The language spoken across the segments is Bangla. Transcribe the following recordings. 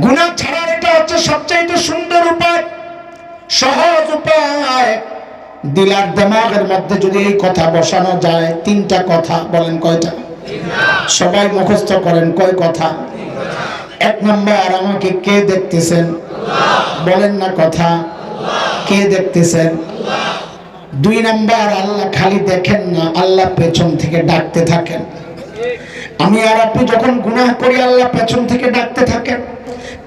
গুনাহ ছাড়ার এটা হচ্ছে সবচেয়ে সুন্দর উপায়, সহজ উপায়। দিল আর দিমাগের মধ্যে যদি এই কথা বসানো যায়, তিনটা কথা, বলেন কয়টা? সবাই মুখস্থ করেন, কয় কথা? এক নাম্বার, আমাকে কে দেখতেছেন? বলেন না কথা, কে দেখতেছেন? দুই নাম্বার, আল্লাহ খালি দেখেন না, আল্লাহ পেছন থেকে ডাকতে থাকেন। আমি আর আপনি যখন গুনাহ করি, আল্লাহ পেছন থেকে ডাকতে থাকেন।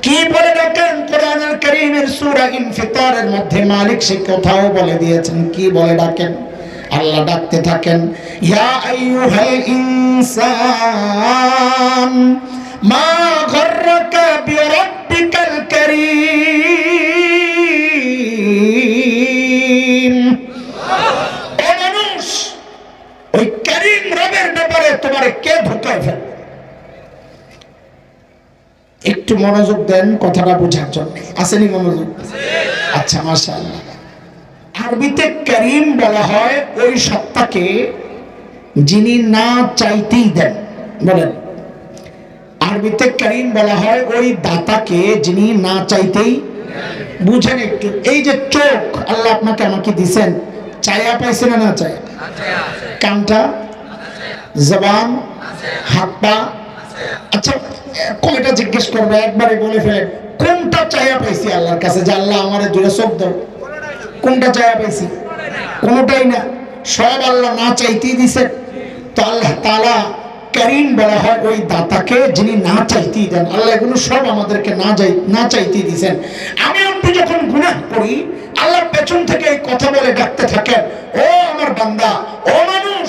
কি বলে ডাকেন? কোরআনুল কারীমের সূরা ইনফিতারের মধ্যে মালিক সে কথাও বলে দিয়েছেন। কি বলে ডাকেন? আল্লাহ ডাকতে থাকেন, ইয়া আইয়ুহাল ইনসান মা গাররাকা বিরাব্বিকাল কারীম। ও মানুষ, ওই কারীম রবের ব্যাপারে তোমারে কে ধোঁকায় ফেলে? একটু মনোযোগ দেন কথাটা বোঝার জন্য। আসেনি মনোযোগ? আচ্ছা, মাশাআল্লাহ। আরবিতে কারীম বলা হয় ওই সত্তাকে যিনি না চাইতেই দেন। বলেন, আরবিতে কারীম বলা হয় ওই দাতাকে যিনি না চাইতেই। বুঝেন একটু, এই যে চোখ আল্লাহ আপনাকে আমাকে দিছেন, চাইয়া পাইছে না? না চাইয়া। কানটা, জবান, হাত পা, আচ্ছা কয়টা জিজ্ঞেস করবে? একবারে বলে ফেলেন, কোনটা চাইয়া পাইছি আল্লাহর কাছে যে আল্লাহ আমারে দুটো চোখ দাও? কোনটা চাইয়া পাইছি? কোনটাই না, সব আল্লাহ না চাইতেই দিছে। তো আল্লাহ তাআলা কারীম বলা হয় ওই দাতাকে যিনি না চাইতেই দেন। আল্লাহ এগুলো সব আমাদেরকে না চাইতেই দিয়েছেন। আমি আপনি যখন গুনাহ করি, আল্লাহ পেছন থেকে এই কথা বলে ডাকতে থাকেন, ও আমার বান্দা, ও মানুষ,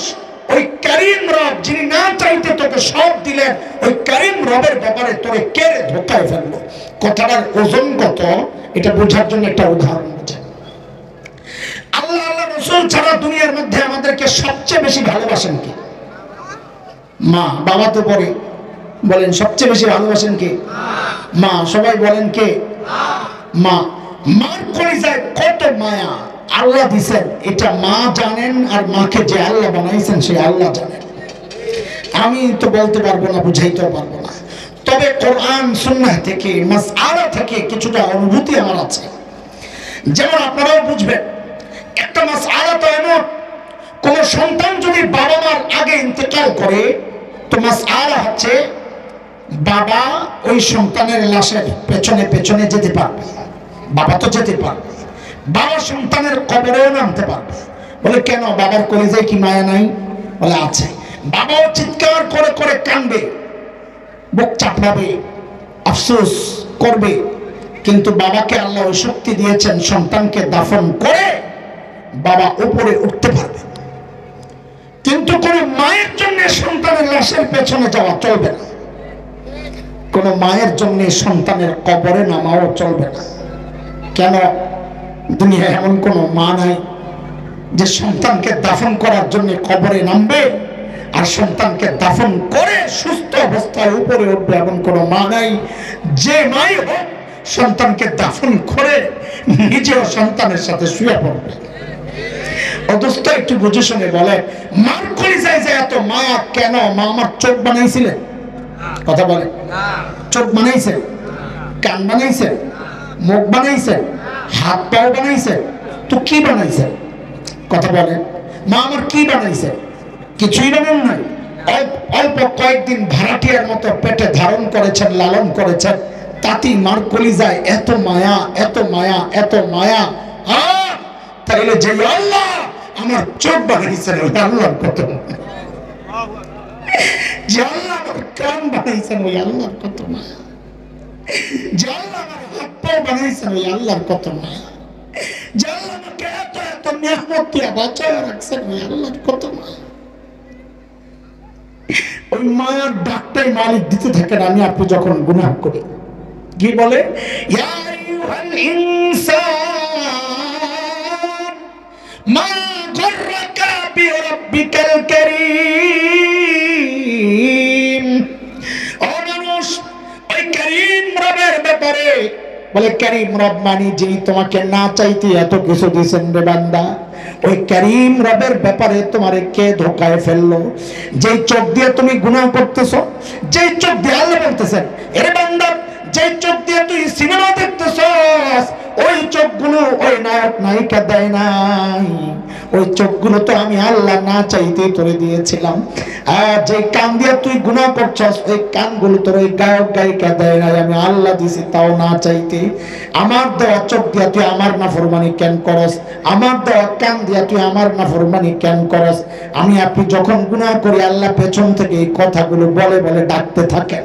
ওই কারীম রব যিনি না চাইতে তোকে সব দিলেন, ওই কারীম রবের ব্যাপারে তোরে কে ধোঁকায় ফেললো? কথাটার ওজন কত এটা বোঝার জন্য একটা উদাহরণ বোঝেন। আল্লাহ আল্লাহ রাসূল ছাড়া দুনিয়ার মধ্যে আমাদেরকে সবচেয়ে বেশি ভালোবাসেন কি? মা। বাবা তো পরে, বলেন সবচেয়ে বেশি ভালোবাসেন কে? মা। সবাই বলেন কে? মা। মার কলিজায় কত মায়া আল্লাহ দিছেন, এটা মা জানেন, আর মাকে যে আল্লাহ বানাইছেন সে আল্লাহ জানেন। আমি তো বলতে পারবো না, বুঝাইতে পারবো না, তবে কোরআন সুন্নাহ থেকে, মাসআলা থেকে কিছুটা অনুভূতি আমার আছে। যেমন আপনারাও বুঝবেন, একটা মাসআলা তো এমন, কোন সন্তান যদি বাবা মার আগে ইন্তেকাল করে, তো মাসআলা হচ্ছে বাবা ওই সন্তানের লাশের পেছনে পেছনে যেতে পারবে। বাবা তো যেতে পারবে, বাবা সন্তানের কবরেও নামতে পারবে। বলে কেন? বাবার কলিজায় কি মায়া নাই? বলে আছে। বাবাও চিৎকার করে করে কাঁদবে, বুক চাপড়াবে, আফসোস করবে, কিন্তু বাবাকে আল্লাহ ওই শক্তি দিয়েছেন, সন্তানকে দাফন করে বাবা উপরে উঠতে পারবে। কিন্তু কোন মায়ের জন্য সন্তানের লাশের পেছনে যাওয়া চলবে না, কোন মায়ের জন্য সন্তানের কবরে নামাও চলবে না। কেন? দুনিয়ায় এমন কোন মা নাই যে সন্তানকে দাফন করার জন্য কবরে নামবে আর সন্তানকে দাফন করে সুস্থ অবস্থায় উপরে উঠবে, এমন কোন মা নাই। যে মাই হোক, সন্তানকে দাফন করে নিজেও সন্তানের সাথে শুয়ে পড়বে। অথচ একটু বুঝে শুনে বলে, মার কলিজায় যে এত মায়া কেন? মা আমার চোখ বানাইছিলেন? কথা বলে, চোখ বানাইছেন, কান বানাইছেন, মুখ বানাইছেন, হাত পাও বানাইছেন, তো কি বানাইছেন? কথা বলে, মা আমার কি বানাইছেন? কিছুই বানান নাই। অল্প কয়েকদিন ভাড়াটিয়ার মতো পেটে ধারণ করেছেন, লালন করেছেন, তাতেই মার কলিজায় এত মায়া, এত মায়া, এত মায়া। তাইলে যে আল্লাহ আমার চোখ বানাইছেন, ওই আল্লাহর কত মায়া। যে আল্লাহ আমার কান বানাইছেন, ওই আল্লাহর কত মায়া। যে আল্লাহ আমার হাত পা বানাইছেন, ওই আল্লাহর কত মায়া। যে আল্লাহ আমাকে এত এত নিয়ামত দিয়ে বাঁচায় রাখছেন, ওই আল্লাহর কত মায়া। ওই মায়ার ডাকটাই মালিক দিতে থাকেন আমি আপনি যখন গুনাহ করি। কি বলে? ইয়া আইয়ুহাল ইনসান মা গাররাকা বিরাব্বিকাল কারীম। ও মানুষ, ওই কারীম রবের ব্যাপারে বলে, কারীম রব মানে যিনি তোমাকে না চাইতে এত কিছু দিয়েছেন রে বান্দা। ওই কারীম রবের ব্যাপারে তোমারে কে ধোকায় ফেললো? যেই চোখ দিয়ে তুমি গুনাহ করতেছো, যেই চোখ দিয়ে আল্লাহ বলতেছেন, এরে বান্দা যে চোখ দিয়ে তুই সিনেমা দেখতেছস, ওই চোখগুলো ওই নায়ক নায়িকা দেয় নাই, ওই চোখগুলো তো আমি আল্লাহ না চাইতেই তোরে দিয়েছিলাম। আর যে কান দিয়ে তুই গুনাহ করছস, ওই কানগুলো তোর ওই গায়ক গায়িকা দেয় নাই, আমি আল্লাহ দিছি তাও না চাইতে। আমার দেওয়া চোখ দিয়া তুই আমার নাফরমানি কেন করস? আমার দেওয়া কান দিয়া তুই আমার নাফরমানি কেন করস? আমি আপনি যখন গুনাহ করি, আল্লাহ পেছন থেকে এই কথাগুলো বলে বলে ডাকতে থাকেন।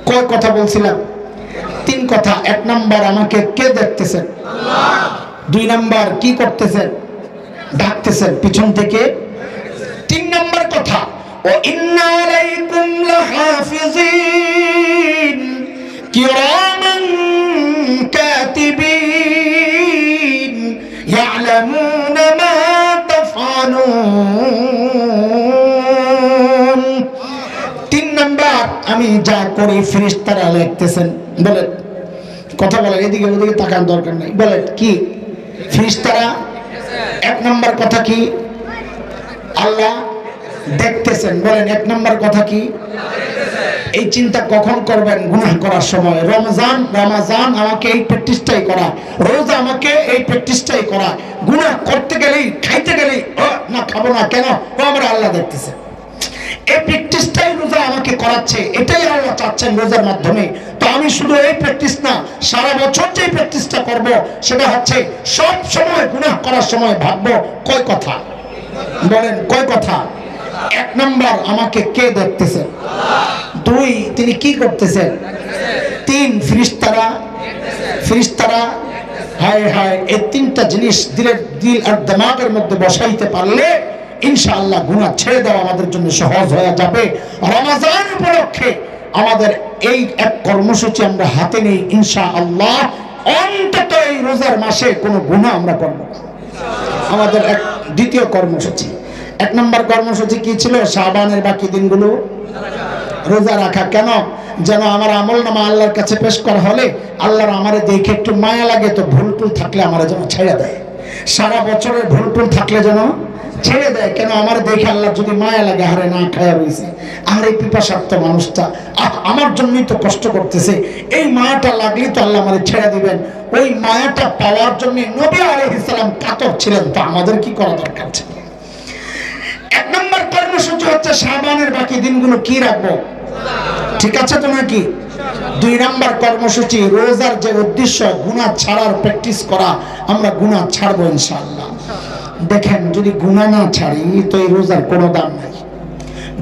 কয় কথা বলছিলাম? 3 কথা। 1 নাম্বার, আমাকে কে দেখতেছেন? আল্লাহ। 2 নাম্বার, কি করতেছেন? ডাকতেছেন পিছন থেকে। 3 নাম্বার কথা, ওয়া ইন্না আলাইকুম লাহাফিজিন কিরামান কাতিবিন ইয়ালামুনা মা তাফআলুন। 3 নাম্বার, আমি যা করি ফেরেশতারা লিখতেছেন। বলেন, কথা বলেন, এদিকে ওদিকে তাকান দরকার নাই। বলেন কি? ফেরেশতারা। 1 নাম্বার কথা কি? আল্লাহ দেখতেছেন। বলেন 1 নাম্বার কথা কি? এই চিন্তা কখন করবেন? গুনাহ করার সময়। রমজান আমাকে এই প্র্যাকটিসটাই করা, রোজা আমাকে এই প্র্যাকটিসটাই করা। গুনাহ করতে গেলেই, খাইতে গেলেই না খাবো না কেন? আমার আল্লাহ দেখতেছে। এই প্র্যাকটিসটাই রোজা আমাকে করাচ্ছে, এটাই আল্লাহ চাচ্ছেন রোজার মাধ্যমে। তো আমি শুধু এই প্র্যাকটিস না, সারা বছর যে প্র্যাকটিসটা করব, সেটা হচ্ছে সব সময় গুনাহ করার সময় ভাববো কয় কথা। বলেন কয় কথা? 1 নাম্বার, আমাকে কে দেখতেছেন? 2, তিনি কি করতেছেন? 3, ফেরেশতারা। হায় হায়, এই 3টা জিনিস দিল আর দিমাগের মধ্যে বসাইতে পারলে ইনশাআল্লাহ গুনাহ ছেড়ে দেওয়া আমাদের জন্য সহজ হয়ে যাবে। রমজান উপলক্ষে আমাদের এই এক কর্মসূচি আমরা হাতে নেই ইনশাআল্লাহ। অন্তত এই রোজার মাসে কোনো গুনাহ আমরা করব না। আমাদের এক দ্বিতীয় কর্মসূচি। 1 নম্বর কর্মসূচি কি ছিল? শাবানের বাকি দিনগুলো রোজা রাখা। কেন? যেন আমার আমলনামা আল্লাহর কাছে পেশ করা হলে আল্লাহর আমারে দেখে একটু মায়া লাগে, তো ভুল টুল থাকলে আমারে যেন ছেড়ে দেয়। সারা বছরের ভুল টুল থাকলে যেন ছেড়ে দেয়। কেন? আমার দেখে আল্লাহ যদি মায়া লাগে, আরে না খায়া রয়েছে, আর এই পিপাসার্থ মানুষটা আমার জন্যই তো কষ্ট করতেছে, এই মায়াটা লাগলে তো আল্লাহ আমারে ছেড়ে দিবেন। ওই মায়াটা পাওয়ার জন্য নবী আলাইহিস সালাম কাতর ছিলেন। তো আমাদের কি করা দরকার ছিল? 1 নম্বর কর্মসূচি হচ্ছে শাবানের বাকি দিনগুলো কি রাখবো? ঠিক আছে তো নাকি? 2 নম্বর কর্মসূচি, রোজার যে উদ্দেশ্য গুনাহ ছাড়ার প্র্যাকটিস করা, আমরা গুনাহ ছাড়বো ইনশাআল্লাহ। দেখেন, যদি গুনাহ না ছাড়ি তো এই রোজার কোনো দাম নাই।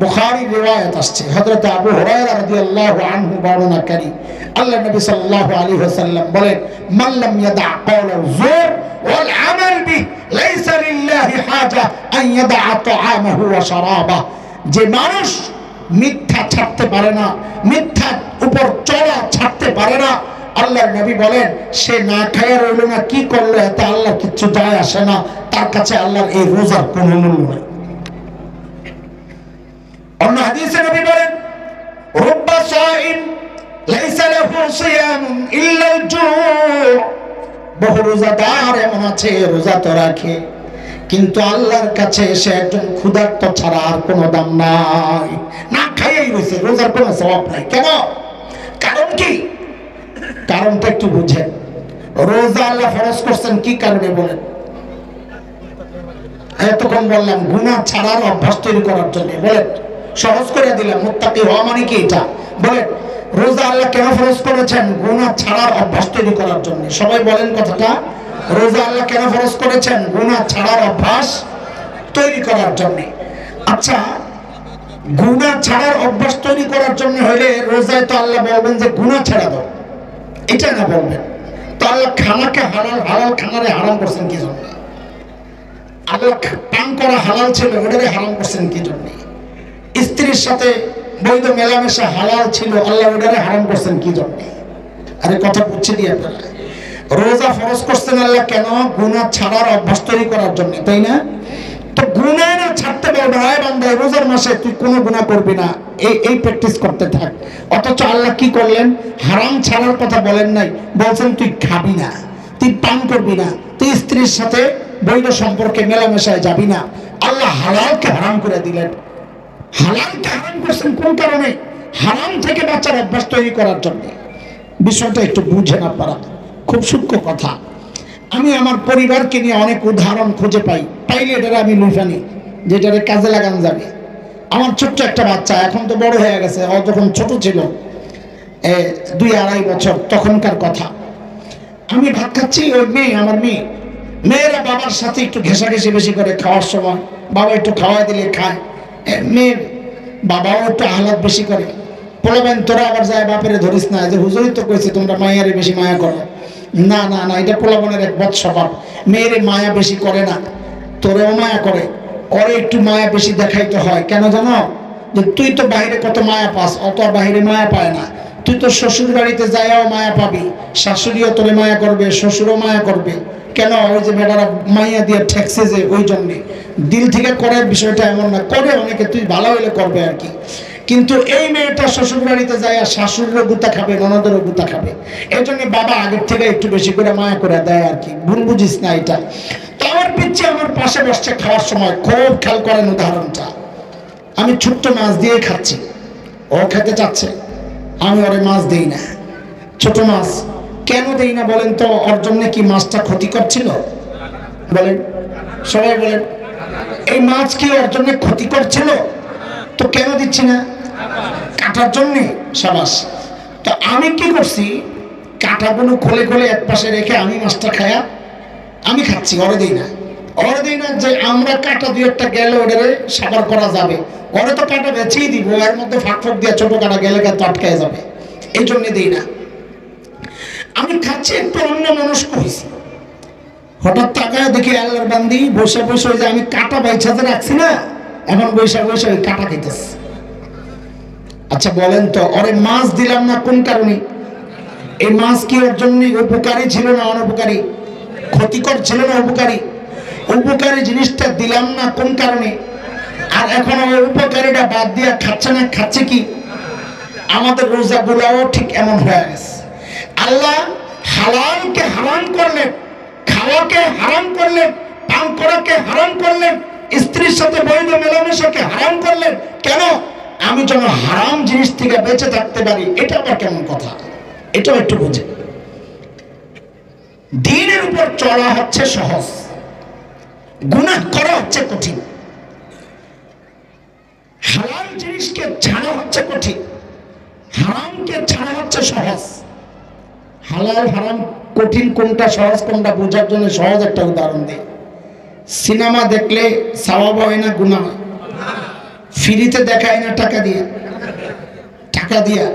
বুখারী রিওয়ায়াত আসছে, হযরত আবু হুরায়রা রাদিয়াল্লাহু আনহু বর্ণনাকারী, আল্লাহ নবী সাল্লাল্লাহু আলাইহি ওয়াসাল্লাম বলেন, মান লাম ইয়াদা কাওলা যুর ওয়াল আমাল বিহি লাইসা লিল্লাহি হাজা আন ইয়াদা তাআমাহু ওয়া শারাবাহু। যে মানুষ মিথ্যা ছাড়তে পারে না, মিথ্যার উপর চলা ছাড়তে পারে না, আল্লাহর নবী বলেন সে না খায়া রইল না, কি করলো এতে আল্লাহ কিচ্ছু যায় আসে না, তার কাছে আল্লাহর এই রোজার কোনো মূল্য নেই। অন্য হাদিসে নবী বলেন, রুব্বা সাইম লাইসা লাহু সিয়ামুন ইল্লা আল-জু'। বহু রোজাদার এমন আছে, রোজা তো রাখে, কিন্তু আল্লাহর কাছে সে একজন ক্ষুধার্ত ছাড়া আর কোনো দাম নাই। না খাইয়াই রয়েছে, রোজার কোনো সওয়াব নাই। কেন? কারণ কি? কারণটা একটু বুঝেন। রোজা আল্লাহ ফরজ করছেন কি কারণে বলেন? এতক্ষণ বললাম গুনাহ ছাড়ার অভ্যাস তৈরি করার জন্য। বলেন, সহজ করে দিলাম, মুত্তাকি হওয়া মানে কি এটা? বলেন, রোজা আল্লাহ কেন ফরজ করেছেন? গুনাহ ছাড়ার অভ্যাস তৈরি করার জন্য। সবাই বলেন কথাটা। রোজা আল্লাহ কেন ফরজ করেছেন? গুনাহ ছাড়ার অভ্যাস তৈরি করার জন্য। আচ্ছা, গুনাহ ছাড়ার অভ্যাস তৈরি করার জন্য হলে রোজায় তো আল্লাহ বলবেন যে গুনাহ ছেড়ে দাও, এটা না বলবেন তো আল্লাহ খানাকে হালাল খানারে হারাম করছেন কি জন্য? আল্লাহ পান করা হালাল ছিল, ওটারে হারাম করছেন কি জন্য? স্ত্রীর সাথে বৈধ মেলামেশা হালাল ছিল, আল্লাহ ওটারে হারাম করছেন কি জন্য? আরে কথা বুঝছে দিয়ে আপনারা। রোজা ফরজ করছেন আল্লাহ কেন? গুনাহ ছাড়ার অভ্যাস তৈরি করার জন্য, তাই না? তো গুনাহ না ছাড়তে বলবে, আয় বান্দা রোজার মাসে তুই কোনো গুনাহ করবি না, এই প্র্যাকটিস করতে থাক। অথচ আল্লাহ কি করলেন? হারাম ছাড়ার কথা বলেন নাই, বলছেন তুই খাবি না, তুই পান করবি না, তুই স্ত্রীর সাথে বৈধ সম্পর্কে মেলামেশায় যাবি না। আল্লাহ হালালকে হারাম করে দিলেন। হালালকে হারাম করছেন কোন কারণে? হারাম থেকে বাঁচার অভ্যাস তৈরি করার জন্য। বিষয়টা একটু বুঝেন আপনারা, খুব সূক্ষ্ম কথা। আমি আমার পরিবারকে নিয়ে অনেক উদাহরণ খুঁজে পাইলে এটারে আমি লুফানি, যেটারে কাজে লাগানো যাবে। আমার ছোট্ট একটা বাচ্চা, এখন তো বড় হয়ে গেছে, ও যখন ছোট ছিল 2-2.5 বছর তখনকার কথা। আমি ভাত খাচ্ছি, ওই মেয়ে, আমার মেয়েরা বাবার সাথে একটু ঘেঁষাঘেঁষি বেশি করে খাওয়ার সময়, বাবা একটু খাওয়াই দিলে খায়, মেয়ের বাবাও একটু আহ্লাদ বেশি করে। বলবেন তোরা আবার যায় বাপেরে ধরিস না, যে হুজুরই তো কইছে তোমরা মায়ারে বেশি মায়া করো। না না না, এটা পোলাবনের এক বদ স্বভাব। মেয়েরে মায়া বেশি করে না, তোরেও মায়া করে, ওরে একটু মায়া বেশি দেখাইতে হয়। কেন জানো? যে তুই তো বাইরে কত মায়া পাস, অত বাইরে মায়া পায় না। তুই তো শ্বশুর বাড়িতে যাইয়াও মায়া পাবি, শাশুড়িও তোরে মায়া করবে, শ্বশুরও মায়া করবে। কেন? ওই যে বেটারা মাইয়া দিয়ে ঠেকছে, যে ওই জন্যে দিল থেকে করে, বিষয়টা এমন না, করে অনেকে, তুই ভালো হইলে করবে আর কি। কিন্তু এই মেয়েটা শ্বশুর বাড়িতে যায় আর শাশুড়িরও গুতা খাবে, ননদেরও গুতা খাবে। এই জন্য বাবা আগের থেকে একটু বেশি করে মায়া করে দেয় আর কি। ভুল বুঝিস না এটা। তো আমার পিচ্ছে আমার পাশে বসছে খাওয়ার সময়, খুব খেয়াল করেন উদাহরণটা। আমি ছোট্ট মাছ দিয়ে খাচ্ছি, ও খেতে চাচ্ছে, আমি ওরে মাছ দেই না। ছোট মাছ কেন দেই না বলেন তো? ওর জন্য কি মাছটা ক্ষতিকর ছিল? বলেন, সবাই বলেন। এই মাছ কি ওর জন্য ক্ষতিকর ছিল? তো কেন দিচ্ছি না? কাটার জন্যে। সাবাস। তো আমি কি করছি, কাঁটাগুলো খুলে খুলে এক পাশে রেখে আমি মাছটা খায়া আমি খাচ্ছি, ওরে দিই না। ওরে দিই না যে আমরা কাঁটা 2-1টা গেলে ওটারে সাবার করা যাবে, ওরে তো কাঁটা বেছেই দিব, এর মধ্যে ফাঁক দিয়ে ছোট কাঁটা গেলে তো আটকায় যাবে, এই জন্য দিই না। আমি খাচ্ছি, একটু অন্য মানুষ কইছি, হঠাৎ তাকায় দেখি আল্লাহর বান্দি বসে বসে, যে আমি কাঁটা বাইছাতে রাখছি না, এখন বৈশা বৈশা ওই কাঁটা খেতেছে। আচ্ছা বলেন তো, ওরে মাছ দিলাম না কোন কারণে? এই মাছ কি ওর জন্য উপকারী ছিল না অনুপকারী? ক্ষতিকর ছিল না উপকারী? উপকারী জিনিসটা দিলাম না কোন কারণে? আর এখন ওই উপকারীটা বাদ দিয়ে খাচ্ছে না, খাচ্ছে কি? আমাদের রোজাগুলাও ঠিক এমন হয়ে গেছে। আল্লাহ হালালকে হারাম করলেন, খাওয়াকে হারাম করলেন, পান করাকে হারাম করলেন, স্ত্রীর সাথে বৈধ মেলামেশাকে হারাম করলেন। কেন? আমি যেন হারাম জিনিস থেকে বেঁচে থাকতে পারি। এটা আবার কেমন কথা? এটাও একটু বুঝে। দ্বীনের উপর চলা হচ্ছে সহজ, গুনাহ করা হচ্ছে কঠিন। হালাল জিনিসকে ছাড়া হচ্ছে কঠিন, হারামকে ছাড়া হচ্ছে সহজ। হালাল হারাম কঠিন কোনটা, সহজ কোনটা বোঝার জন্য সহজ একটা উদাহরণ দিই। সিনেমা দেখলে সওয়াব হয় না গুনাহ হয়? ফ্রিতে দেখায় না টাকা দিয়ে? টাকা দিয়া।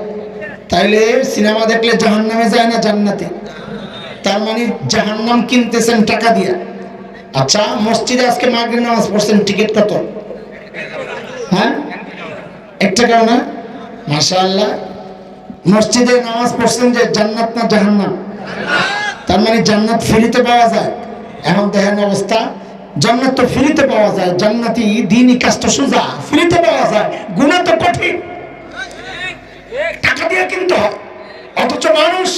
তাইলে সিনেমা দেখলে জাহান্নামে যায় না জান্নাতে? তার মানে জাহান্নাম কিনতেছেন টাকা দিয়া। আচ্ছা, মসজিদে আজকে মাগরিব নামাজ পড়ছেন, টিকিট কত? হ্যাঁ, 1 টাকাও না? মাশাআল্লাহ। মসজিদে নামাজ পড়ছেন যে জান্নাত না জাহান্নাম? তার মানে জান্নাত ফ্রিতে পাওয়া যায়। এখন দেখেন অবস্থা, জান্নাত তো ফ্রিতে পাওয়া যায়, জান্নাতি দ্বীনি কাজ তো সোজা, ফ্রিতে পাওয়া যায়। গুনাহ তো কঠিন, টাকা দিয়ে কিনতে হয়। অথচ মানুষ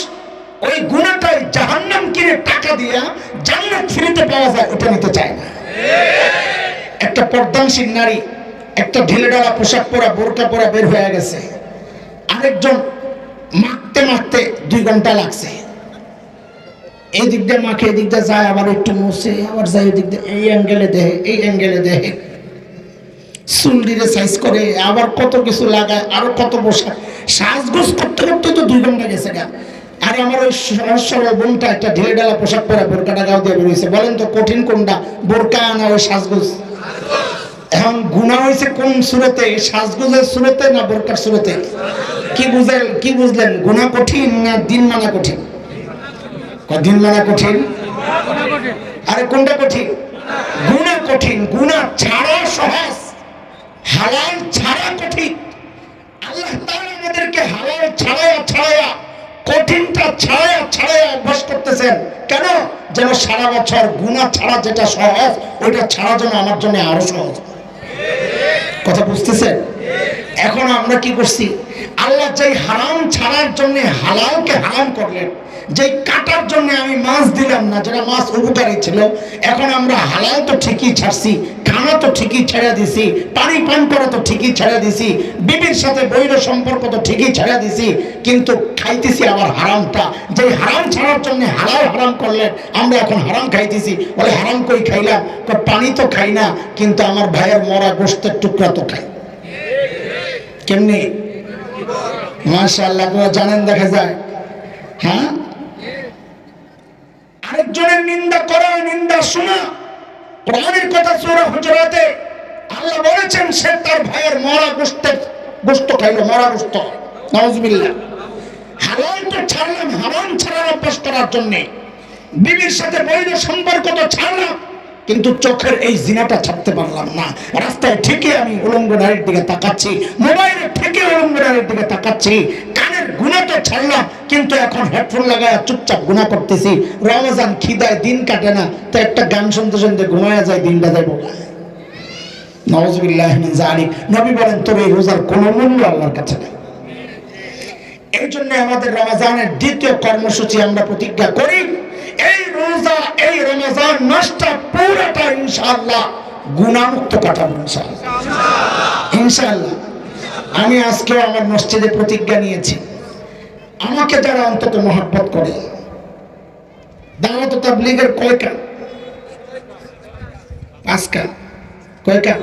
ওই গুনাহটাই জাহান্নাম কিনে টাকা দিয়া জান্নাত ফ্রিতে পাওয়া যায়, ওটা নিতে চায় না। একটা পর্দানশীল নারী একটা ঢিলেঢালা পোশাক পরা, বোরকা পরা বের হয়ে গেছে, আরেকজন মাখতে মাখতে 2 ঘন্টা লাগছে। এই দিক দিয়ে মাখে, এই দিক দিয়ে যায়, আবার একটু মুছে, আবার যায় এই দিক দিয়ে, এই অ্যাঙ্গেলে দেহে, এই অ্যাঙ্গেলে দেহে, চুলটিরে সাইজ করে, আবার কত কিছু লাগায়, আরো কত পোশাক সাজগোজ করতে করতে তো 2 ঘন্টা গেছে গা। আর আমার ওই সহজ সরল বোনটা একটা ঢিলেঢালা পোশাক পরা, বোরকাটা গাও দিয়ে বেরোইছে। বলেন তো কঠিন কোনটা, বোরকা না ওই সাজগোজ? এখন গুনাহ হয়েছে কোন সুরতে, সাজগোজের সুরতে না বোরকার সুরতে? কি বুঝলেন? গুনাহ কঠিন না দিন মানা কঠিন? দিন মানা কঠিন। আরে কোনটা কঠিন? গুনাহ কঠিন। গুনাহ ছাড়া সহজ, হালাল ছাড়া কঠিন। আল্লাহ তাআলা আমাদেরকে হালাল ছাড়ায়া কঠিনটা ছাড়ায়া অভ্যাস করতেছেন। কেন? যেন সারা বছর গুনাহ ছাড়া যেটা সহজ, ওইটা ছাড়া যেন আমার জন্য আরো সহজ। কথা বুঝতেছেন? এখন আমরা কি করছি? আল্লাহ যেই হারাম ছাড়ার জন্য হালালকে হারাম করলেন, যেই কাটার জন্য আমি মাছ দিলাম না, যেটা মাছ উপকারী ছিল, এখন আমরা হালাল তো ঠিকই ছাড়ছি, খানা খাওয়া তো ঠিকই ছেড়ে দিছি, পানি পান করা তো ঠিকই ছেড়ে দিছি, বিবির সাথে বৈধ সম্পর্ক তো ঠিকই ছেড়ে দিছি, কিন্তু খাইতেছি আবার হারামটা। যে হারাম ছাড়ার জন্য হালাল হারাম করলেন, আমরা এখন হারাম খাইতেছি। বলে হারাম কই খাইলাম? পানি তো খাই না, কিন্তু আমার ভাইয়ের মরা গোশতের টুকরা তো খাই। কেমনি? মাশাআল্লাহ, আপনারা জানেন, দেখা যায়। হ্যাঁ, আরেকজনের নিন্দা করা, নিন্দা শোনা। কোরআনের কথা সূরা হুজুরাতে আল্লাহ বলেছেন সে তার ভাইয়ের মরা গোশত খাইলো, মরা গোশত। নাউজুবিল্লাহ। হালাল তো ছাড়লাম, হারাম ছাড়ার অভ্যাস করার জন্য। বিবির সাথে বৈধ সম্পর্ক তো ছাড়লাম, কিন্তু চোখের এই জিনাটা ছাড়তে পারলাম না। রাস্তায় ঠিকই আমি উলঙ্গ নারীর দিকে তাকাচ্ছি, মোবাইলে ঠিকই উলঙ্গ নারীর দিকে তাকাচ্ছি। কানের গুনাহ তো ছাড়লাম, কিন্তু এখন হেডফোন লাগায় চুপচাপ গুনাহ করতেছি। রমজান খিদায় দিন কাটে না, তো একটা গান শুনতে শুনতে ঘুমায়া যায়, দিনটা যায় বোকা। নাউজুবিল্লাহ মিন যালিক। নবী বলেন তবে এই রোজার কোনো মূল্য আল্লাহর কাছে নেই। এই জন্য আমাদের রমজানের দ্বিতীয় কর্মসূচি আমরা প্রতিজ্ঞা করি, এই রোজা, এই রমজান মাসটা পুরোটা ইনশাআল্লাহ গুনাহমুক্ত কাটাবো ইনশাআল্লাহ। আমি আজকেও আমার মসজিদে প্রতিজ্ঞা নিয়েছি, আমাকে যারা অন্তত মহব্বত করে, দাওয়াত ও তাবলীগের কয়টা? 5টা। কয়টা?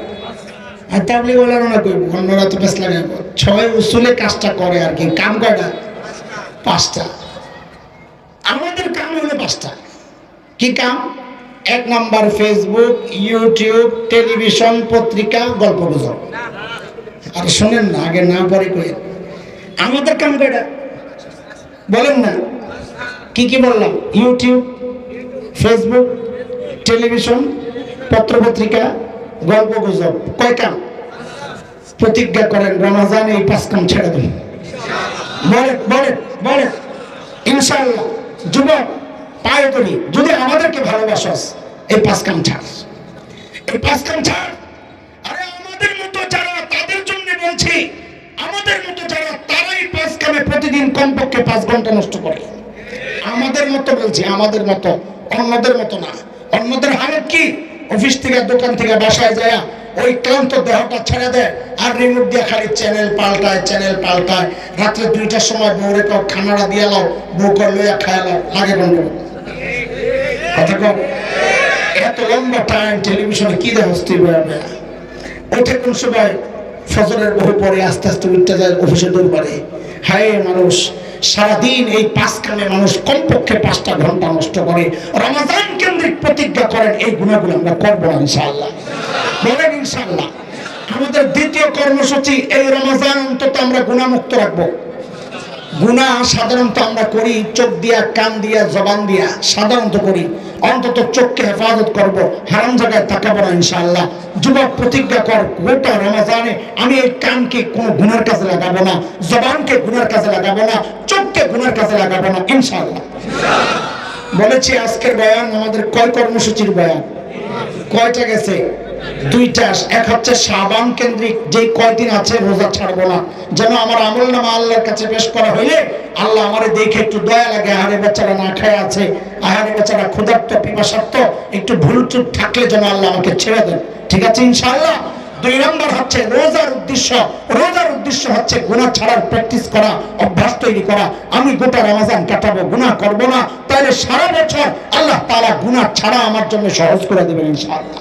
আর তাবলীগ ওলারা না কইব, অন্যরা তো বেশ লাগে 6 উসুলে কাজটা করে আর কি। কাম কয়টা? 5টা। আমাদের কাম হলো 5টা। কি কাম? 1 নাম্বার ফেসবুক, ইউটিউব, টেলিভিশন, পত্রিকা, গল্প গুজব। আর শোনেন না, আগে না পরে কই, আমাদের কাম কয়টা বলেন না? কি কি বললাম? ইউটিউব, ফেসবুক, টেলিভিশন, পত্রপত্রিকা, গল্প গুজব। কয় কাম? প্রতিজ্ঞা করেন রমজান এই 5 কাম ছেড়ে দেন। বলেন বলেন বলেন ইনশাআল্লাহ। যুবক পায়ে ধরি, যদি আমাদেরকে ভালোবাসস এই 5 কাম ছাড়, এই 5 কাম ছাড়। আরে আমাদের মতো যারা, তাদের জন্য বলছি, আমাদের মতো যারা, তারাই 5 কামে প্রতিদিন কমপক্ষে 5 ঘন্টা নষ্ট করে। আমাদের মতো বলছি, আমাদের মতো, অন্যদের মতো না। অন্যদের হালত কি? অফিস থেকে, দোকান থেকে বাসায় যায় ওই ক্লান্ত দেহটা ছেড়ে দেয়, আর রিমোট দিয়ে খালি চ্যানেল পাল্টায়, চ্যানেল পাল্টায়। রাত্রে 2টার সময় বউরে কাউ খানাটা দিয়ে লাও, বউ কর লইয়া খায় লাও, লাগে বন্ধ কথা কম। এত লম্বা টাইম টেলিভিশনে কি দেখ হস্তি ওঠে কোন সময় ফজরের বহু পরে আস্তে আস্তে উঠতে যায় অফিসে দৌড় পারে। হায় মানুষ, সারাদিন এই 5 কামে মানুষ কমপক্ষে 5টা ঘন্টা নষ্ট করে। রমজান কেন্দ্রিক প্রতিজ্ঞা করেন এই গুনাহগুলো আমরা করবো না ইনশাআল্লাহ। বলেন ইনশাআল্লাহ। আমাদের দ্বিতীয় কর্মসূচি, এই রমজান অন্তত আমরা গুনাহমুক্ত রাখবো। গুনাহ সাধারণত আমরা করি চোখ দিয়া, কান দিয়া, জবান দিয়া, সাধারণত করি। অন্তত চোখকে হেফাজত করব, হারাম জায়গায় তাকাবো না ইনশাআল্লাহ। যুবক প্রতিজ্ঞা কর, গোটা রমজানে আমি এই কানকে কোনো গুনার কাজে লাগাবো না, জবানকে গুনার কাজে লাগাবো না, চোখকে গুনার কাজে লাগাবো না ইনশাআল্লাহ। বলেছি আজকের বয়ান আমাদের কয় কর্মসূচির বয়ান? কয়টা গেছে? 2টা। এক হচ্ছে শাবান কেন্দ্রিক, যে কয়দিন আছে রোজা ছাড়বো না, যেন আমার আমল নামা আল্লাহর কাছে পেশ করা হইলে আল্লাহ আমারে দেখে একটু দয়া লাগে। আহারে বেচারা না খায় আছে, আহারে বেচারা ক্ষুধার্ত, পিপাসার্ত, একটু ভুল চুপ থাকলে যেন আল্লাহ আমাকে ছেড়ে দেন। ঠিক আছে ইনশাআল্লাহ। 2 নম্বর হচ্ছে রোজার উদ্দেশ্য। রোজার উদ্দেশ্য হচ্ছে গুনাহ ছাড়ার প্র্যাকটিস করা, অভ্যাস তৈরি করা। আমি গোটা রমজান কাটাবো, গুনাহ করব না, তাহলে সারা বছর আল্লাহ তাআলা গুনাহ ছাড়া আমার জন্য সহজ করে দেবেন ইনশাআল্লাহ।